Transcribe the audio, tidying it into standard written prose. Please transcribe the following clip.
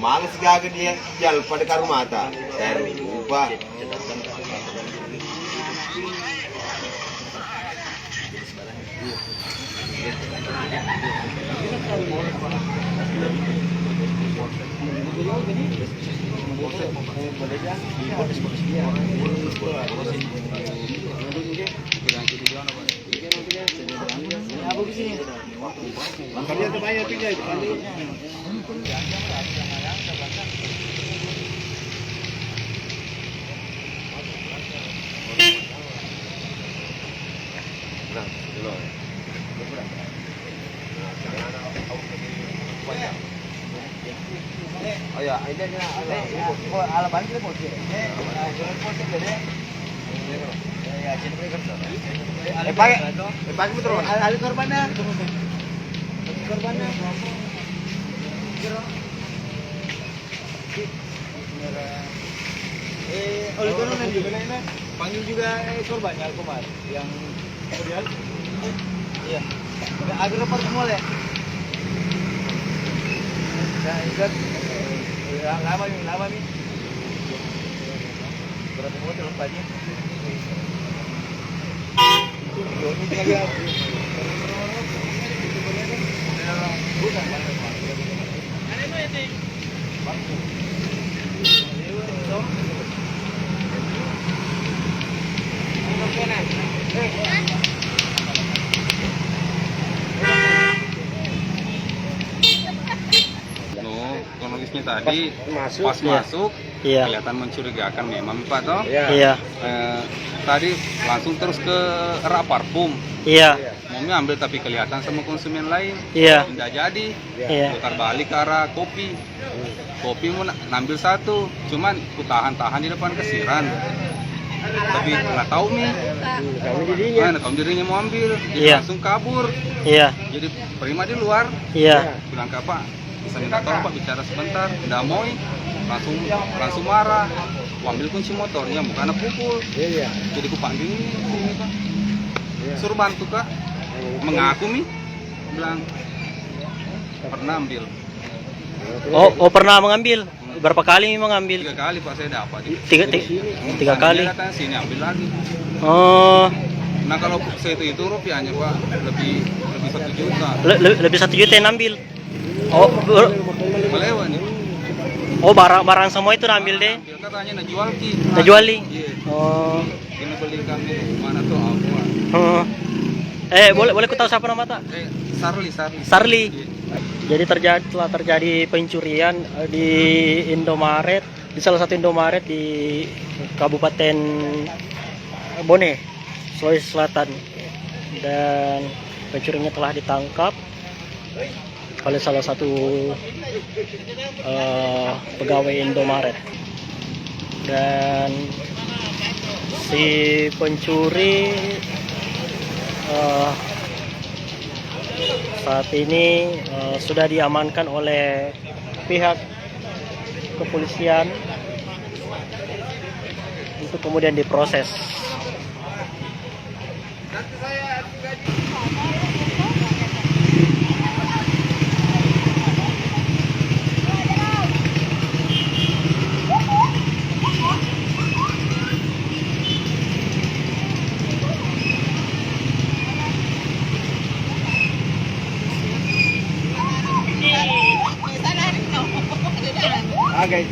Males gaga dia jal pada karu mata. Saya lupa. Oh ya, ini ala balik le pose. Pakai betul. Ada korbannya. Korbannya. Oleh korban juga ini panggil juga korbannya Alkomar yang kemudian. Iya. Agak repot semua ya. Nah, ikut lama nih. Berapa motor lompatnya? Kronologisnya tadi pas masuk Iya. kelihatan mencurigakan memang Pak toh. Iya. Tadi langsung terus ke rak parfum. Iya. Mau ambil tapi kelihatan sama konsumen lain. Iya. Tidak jadi. Iya. Putar balik ke arah kopi. Kopi mau ngambil satu, cuman ku tahan di depan kesiran. Tapi nggak tahu nih. Tahu dirinya mau ambil, jadi Iya. langsung kabur. Iya. Jadi Prima di luar. Iya. Bilang ke Pak, bisa minta tolong Pak bicara sebentar. Nggak mau, langsung marah. Ku ambil kunci motornya, bukan pukul. Jadi ku panggil ini Pak. Suruh bantu Kak. Mengaku nih, bilang pernah ambil. Oh, pernah mengambil? Berapa kali mengambil? 3 kali Pak saya dapat. Tiga kali. Dia datang sini ambil lagi. Oh, Nah kalau saya itu rupiahnya Pak lebih 1 juta. lebih 1 juta yang ambil. Oh, Melewa nih. barang semua itu ambil deh. Ambil katanya nak jual ki. Nah, juali. Iya. Oh. Ini beli kami mana tuh aku. Oh. Boleh ku tahu siapa nama tak? Sarli. Sarli. Iya. Jadi telah terjadi pencurian di Indomaret, di salah satu Indomaret di Kabupaten Bone, Sulawesi Selatan. Dan pencurinya telah ditangkap oleh salah satu pegawai Indomaret. Dan si pencuri saat ini sudah diamankan oleh pihak kepolisian untuk kemudian diproses. Okay.